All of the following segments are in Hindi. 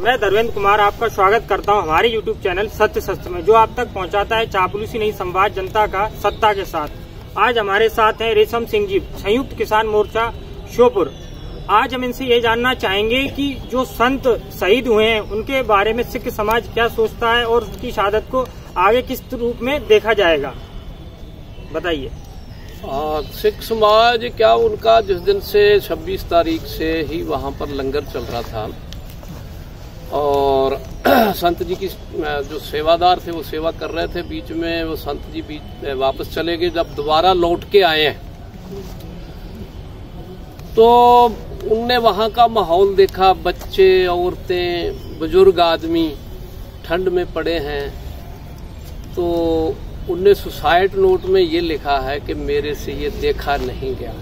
मैं धर्मेंद्र कुमार आपका स्वागत करता हूं हमारे YouTube चैनल सत्य सत्य में, जो आप तक पहुंचाता है चापलूसी नहीं संवाद जनता का सत्ता के साथ। आज हमारे साथ हैं रेशम सिंह जी, संयुक्त किसान मोर्चा श्योपुर। आज हम इनसे ये जानना चाहेंगे कि जो संत शहीद हुए हैं उनके बारे में सिख समाज क्या सोचता है और उसकी शहादत को आगे किस रूप में देखा जाएगा, बताइए। सिख समाज क्या, उनका जिस दिन से 26 तारीख से ही वहाँ पर लंगर चल रहा था और संत जी की जो सेवादार थे वो सेवा कर रहे थे, बीच में वो संत जी बीच वापस चले गए। जब दोबारा लौट के आए हैं तो उनने वहाँ का माहौल देखा, बच्चे, औरतें, बुजुर्ग आदमी ठंड में पड़े हैं। तो उनने सुसाइड नोट में ये लिखा है कि मेरे से ये देखा नहीं गया,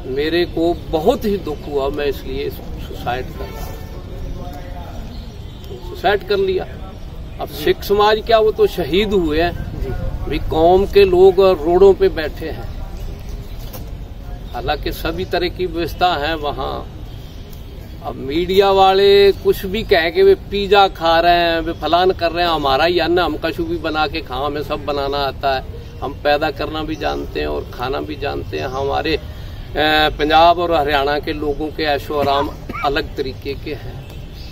मेरे को बहुत ही दुख हुआ, मैं इसलिए सुसाइड कर लिया। अब सिख समाज क्या, वो तो शहीद हुए हैं, भी कौम के लोग रोडों पे बैठे हैं। हालांकि सभी तरह की व्यवस्था है वहाँ। अब मीडिया वाले कुछ भी कह के वे पिज्जा खा रहे हैं, वे फलान कर रहे हैं, हमारा ही अन्न हम कछु भी बना के खा, हमें सब बनाना आता है, हम पैदा करना भी जानते हैं और खाना भी जानते हैं। हमारे पंजाब और हरियाणा के लोगों के ऐशो आराम अलग तरीके के हैं,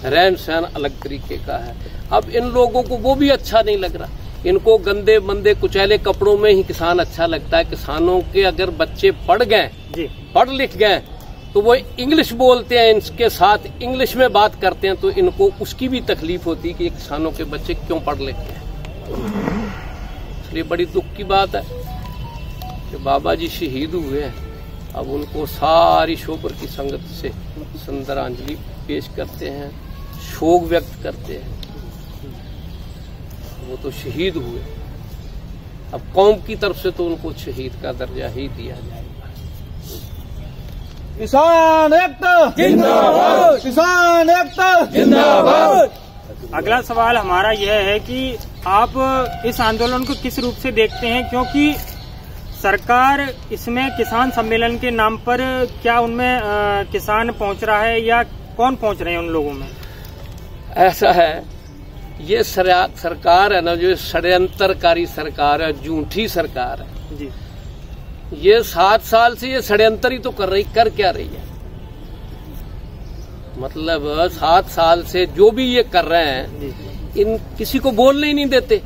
रहन सहन अलग तरीके का है। अब इन लोगों को वो भी अच्छा नहीं लग रहा, इनको गंदे मंदे कुचैले कपड़ों में ही किसान अच्छा लगता है। किसानों के अगर बच्चे पढ़ गए, पढ़ लिख गए, तो वो इंग्लिश बोलते हैं, इनके साथ इंग्लिश में बात करते हैं, तो इनको उसकी भी तकलीफ होती है कि किसानों के बच्चे क्यों पढ़ लिखते हैं। इसलिए बड़ी दुख की बात है कि बाबा जी शहीद हुए हैं। अब उनको सारी श्योपुर की संगत से श्रद्धांजलि पेश करते हैं, शोक व्यक्त करते हैं। वो तो शहीद हुए, अब कौम की तरफ से तो उनको शहीद का दर्जा ही दिया जाएगा। किसान एकता जिंदाबाद, किसान एकता जिंदाबाद। अगला सवाल हमारा यह है कि आप इस आंदोलन को किस रूप से देखते हैं, क्योंकि सरकार इसमें किसान सम्मेलन के नाम पर क्या उनमें किसान पहुंच रहा है या कौन पहुंच रहे हैं उन लोगों में? ऐसा है, ये सरकार है ना, जो षड्यंत्रकारी सरकार है, झूठी सरकार है जी। ये 7 साल से ये षड्यंत्र ही तो कर क्या रही है? मतलब 7 साल से जो भी ये कर रहे हैं, इन किसी को बोलने ही नहीं देते।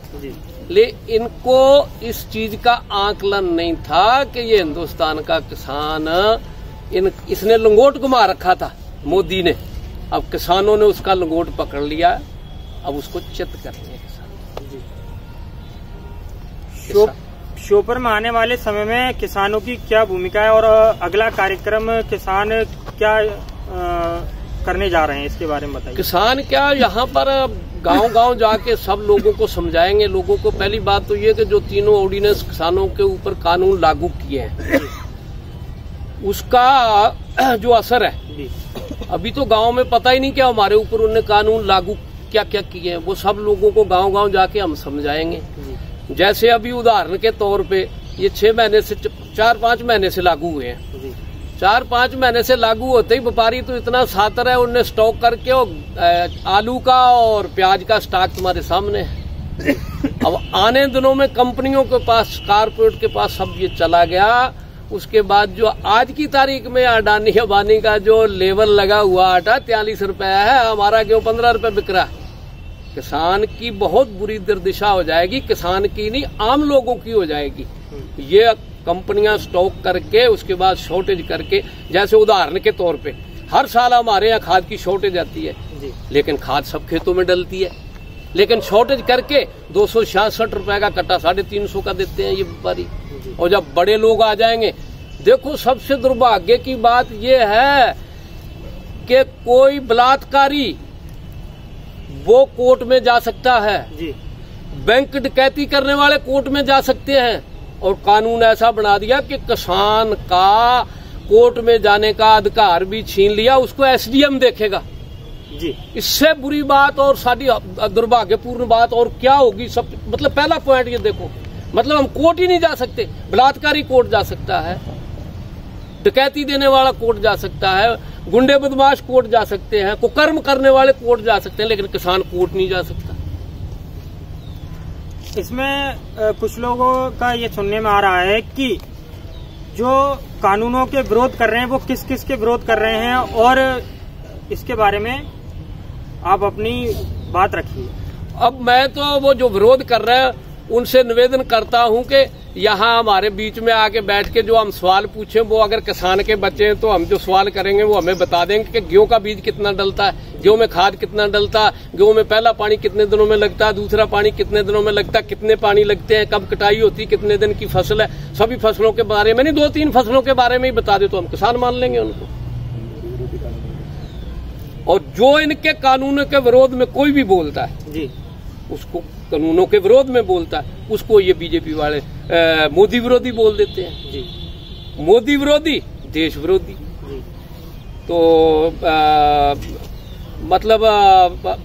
ले इनको इस चीज का आकलन नहीं था कि ये हिंदुस्तान का किसान, इसने लंगोट घुमा रखा था मोदी ने। अब किसानों ने उसका लंगोट पकड़ लिया, अब उसको चित कर रहे हैं किसान। श्योपुर में आने वाले समय में किसानों की क्या भूमिका है और अगला कार्यक्रम किसान क्या करने जा रहे हैं, इसके बारे में बताइए। किसान क्या, यहाँ पर गांव-गांव जाके सब लोगों को समझाएंगे। लोगों को पहली बात तो ये कि जो तीनों ऑर्डिनेंस किसानों के ऊपर कानून लागू किए हैं, उसका जो असर है, अभी तो गांव में पता ही नहीं क्या हमारे ऊपर उन्होंने कानून लागू क्या क्या किए हैं। वो सब लोगों को गांव-गांव जाके हम समझाएंगे। जैसे अभी उदाहरण के तौर पे ये 6 महीने से 4-5 महीने से लागू हुए हैं। 4-5 महीने से लागू होते ही व्यापारी तो इतना सातर है, उन्हें स्टॉक करके आलू का और प्याज का स्टॉक तुम्हारे सामने है। अब आने दिनों में कंपनियों के पास, कारपोरेट के पास सब ये चला गया। उसके बाद जो आज की तारीख में अडानी अंबानी का जो लेवल लगा हुआ आटा 43 रुपया है, हमारा क्यों 15 रुपये बिक रहा है। किसान की बहुत बुरी दुर्दशा हो जाएगी, किसान की नहीं आम लोगों की हो जाएगी। ये कंपनियां स्टॉक करके उसके बाद शॉर्टेज करके, जैसे उदाहरण के तौर पे हर साल हमारे यहाँ खाद की शॉर्टेज आती है, लेकिन खाद सब खेतों में डलती है, लेकिन शॉर्टेज करके 266 रुपए का कट्टा 350 का देते हैं ये व्यापारी। और जब बड़े लोग आ जाएंगे, देखो सबसे दुर्भाग्य की बात यह है कि कोई बलात्कारी वो कोर्ट में जा सकता है, बैंक डकैती करने वाले कोर्ट में जा सकते हैं, और कानून ऐसा बना दिया कि किसान का कोर्ट में जाने का अधिकार भी छीन लिया, उसको एसडीएम देखेगा जी। इससे बुरी बात और सारी दुर्भाग्यपूर्ण बात और क्या होगी? सब मतलब पहला पॉइंट ये देखो, मतलब हम कोर्ट ही नहीं जा सकते। बलात्कारी कोर्ट जा सकता है, डकैती देने वाला कोर्ट जा सकता है, गुंडे बदमाश कोर्ट जा सकते हैं, कुकर्म करने वाले कोर्ट जा सकते हैं, लेकिन किसान कोर्ट नहीं जा सकता। इसमें कुछ लोगों का ये सुनने में आ रहा है कि जो कानूनों के विरोध कर रहे हैं वो किस किस के विरोध कर रहे हैं, और इसके बारे में आप अपनी बात रखिए। अब मैं तो वो जो विरोध कर रहे हैं उनसे निवेदन करता हूं कि यहाँ हमारे बीच में आके बैठ के जो हम सवाल पूछें, वो अगर किसान के बच्चे हैं तो हम जो सवाल करेंगे वो हमें बता देंगे कि गेहूं का बीज कितना डलता है, गेहूं में खाद कितना डलता है, गेहूं में पहला पानी कितने दिनों में लगता है, दूसरा पानी कितने दिनों में लगता है, कितने पानी लगते हैं, कब कटाई होती है, कितने दिन की फसल है, सभी फसलों के बारे में नहीं, 2-3 फसलों के बारे में ही बता दे तो हम किसान मान लेंगे उनको। और जो इनके कानूनों के विरोध में कोई भी बोलता है जी, उसको कानूनों के विरोध में बोलता है, उसको ये बीजेपी वाले मोदी विरोधी बोल देते हैं जी। मोदी विरोधी, देश विरोधी। तो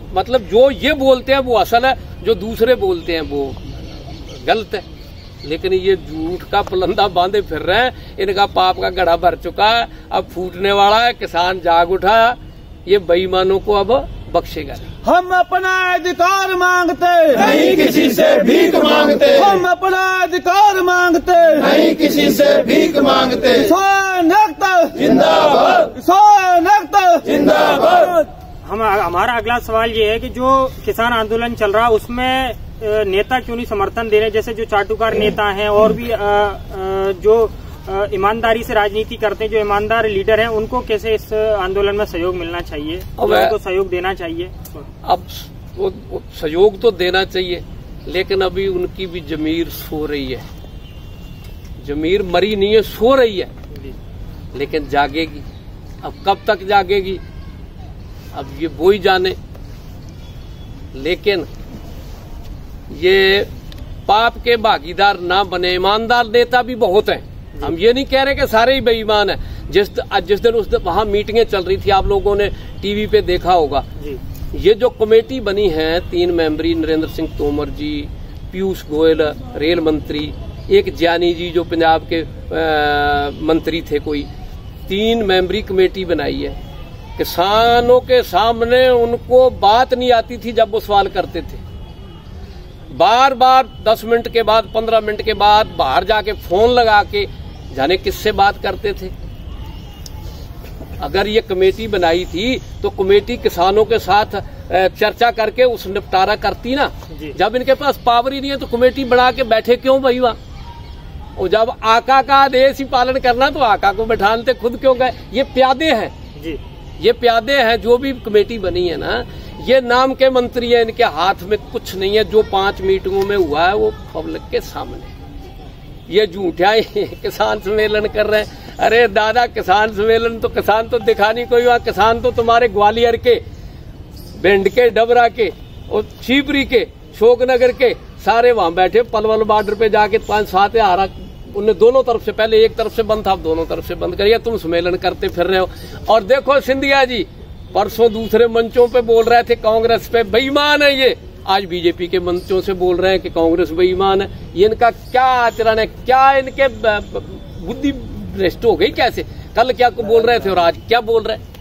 मतलब जो ये बोलते हैं वो असल है, जो दूसरे बोलते हैं वो गलत है। लेकिन ये झूठ का पलंदा बांधे फिर रहे हैं, इनका पाप का घड़ा भर चुका है, अब फूटने वाला है। किसान जाग उठा, ये बेईमानों को अब बख्शेगा नहीं। हम अपना अधिकार मांगते नहीं किसी से भीख मांगते, हम अपना अधिकार मांगते नहीं किसी से भीख मांगते। किसान एकता जिंदाबाद, किसान एकता जिंदाबाद। हमारा अगला सवाल ये है कि जो किसान आंदोलन चल रहा है उसमें नेता क्यों नहीं समर्थन दे रहे, जैसे जो चाटुकार नेता हैं और भी जो ईमानदारी से राजनीति करते हैं, जो ईमानदार लीडर हैं, उनको कैसे इस आंदोलन में सहयोग मिलना चाहिए, उनको सहयोग देना चाहिए? अब वो सहयोग तो देना चाहिए, लेकिन अभी उनकी भी जमीर सो रही है, जमीर मरी नहीं है, सो रही है, लेकिन जागेगी। अब कब तक जागेगी अब ये वो ही जाने। लेकिन ये पाप के भागीदार ना बने। ईमानदार नेता भी बहुत हैं, हम ये नहीं कह रहे कि सारे ही बेईमान हैं। जिस दिन उस दिन वहां मीटिंगें चल रही थी, आप लोगों ने टीवी पे देखा होगा जी। ये जो कमेटी बनी है 3 मेंबरी, नरेंद्र सिंह तोमर जी, पीयूष गोयल रेल मंत्री, एक ज्ञानी जी जो पंजाब के मंत्री थे, कोई 3 मेंबरी कमेटी बनाई है। किसानों के सामने उनको बात नहीं आती थी जब वो सवाल करते थे, बार बार 10 मिनट के बाद 15 मिनट के बाद बाहर जाके फोन लगा के जाने किससे बात करते थे। अगर ये कमेटी बनाई थी तो कमेटी किसानों के साथ चर्चा करके उस निपटारा करती ना। जब इनके पास पावर ही नहीं है तो कमेटी बना के बैठे क्यों भाई वहां? और जब आका का आदेश ही पालन करना तो आका को बैठाते खुद क्यों गए? ये प्यादे हैं जी, ये प्यादे हैं। जो भी कमेटी बनी है ना, ये नाम के मंत्री है, इनके हाथ में कुछ नहीं है। जो 5 मीटिंगों में हुआ है वो पब्लिक के सामने। ये झूठा किसान सम्मेलन कर रहे हैं। अरे दादा, किसान सम्मेलन तो किसान तो दिखा नहीं कोई वहां। किसान तो तुम्हारे ग्वालियर के, भिंड के, डबरा के और शिवपुरी के, शोकनगर के सारे वहां बैठे। पलवल बॉर्डर पे जाके 5-7 हारा, उन्हें दोनों तरफ से, पहले एक तरफ से बंद था, अब दोनों तरफ से बंद करिए। तुम सम्मेलन करते फिर रहे हो। और देखो सिंधिया जी परसों दूसरे मंचों पे बोल रहे थे कांग्रेस पे बेईमान है ये, आज बीजेपी के मंचों से बोल रहे हैं कि कांग्रेस बेईमान है। ये इनका क्या आचरण है? क्या इनके बुद्धि भ्रष्ट हो गई कैसे? कल क्या को बोल रहे थे और आज क्या बोल रहे हैं?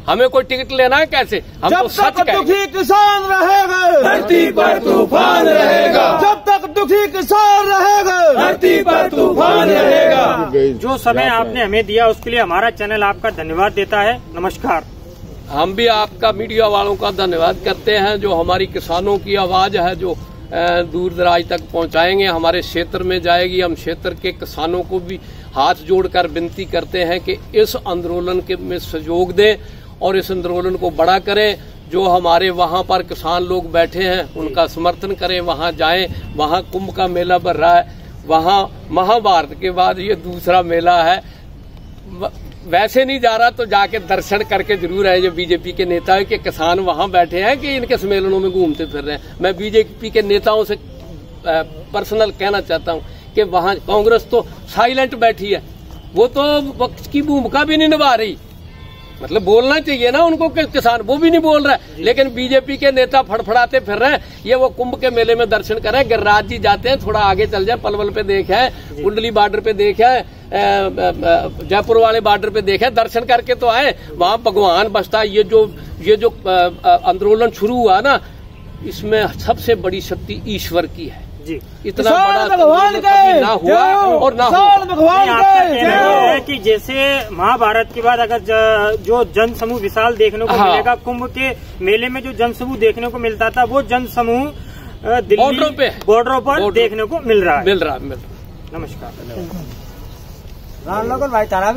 हमें कोई टिकट लेना है कैसे? हम तो सच कहेंगे। दुखी किसान रहेगा धरती पर तूफान रहेगा, जब तक दुखी किसान रहेगा धरती पर तूफान रहेगा। जो समय आपने हमें दिया उसके लिए हमारा चैनल आपका धन्यवाद देता है। नमस्कार। हम भी आपका मीडिया वालों का धन्यवाद करते हैं, जो हमारी किसानों की आवाज है जो दूर दराज तक पहुंचाएंगे, हमारे क्षेत्र में जाएगी। हम क्षेत्र के किसानों को भी हाथ जोड़कर विनती करते हैं कि इस आंदोलन के में सहयोग दें और इस आंदोलन को बड़ा करें। जो हमारे वहां पर किसान लोग बैठे हैं उनका समर्थन करें, वहां जाएं। वहां कुंभ का मेला भर रहा है, वहां महाभारत के बाद ये दूसरा मेला है। वैसे नहीं जा रहा तो जाके दर्शन करके जरूर आए। जो बीजेपी के नेता है कि किसान वहां बैठे हैं कि इनके सम्मेलनों में घूमते फिर रहे हैं। मैं बीजेपी के नेताओं से पर्सनल कहना चाहता हूं कि वहां कांग्रेस तो साइलेंट बैठी है, वो तो पक्ष की भूमिका भी नहीं निभा रही। मतलब बोलना चाहिए ना उनको कि किसान, वो भी नहीं बोल रहा है। लेकिन बीजेपी के नेता फड़फड़ाते फिर रहे हैं। ये वो कुंभ के मेले में दर्शन कर रहे हैं, गिरिराज जी जाते हैं, थोड़ा आगे चल जाए, पलवल पे देखा है, कुंडली बॉर्डर पे देखा है, जयपुर वाले बॉर्डर पे देखा है, दर्शन करके तो आए। वहां भगवान बसता है। ये जो आंदोलन शुरू हुआ ना, इसमें सबसे बड़ी शक्ति ईश्वर की है जी। इतना बड़ा भगवान कभी ना हुआ और ना होगा। भगवान है कि जैसे महाभारत के बाद अगर जो जन समूह विशाल देखने को मिलेगा, कुंभ के मेले में जो जन समूह देखने को मिलता था, वो जन समूह दिल्ली बॉर्डरों पर देखने को मिल रहा है। नमस्कार। भाई तारा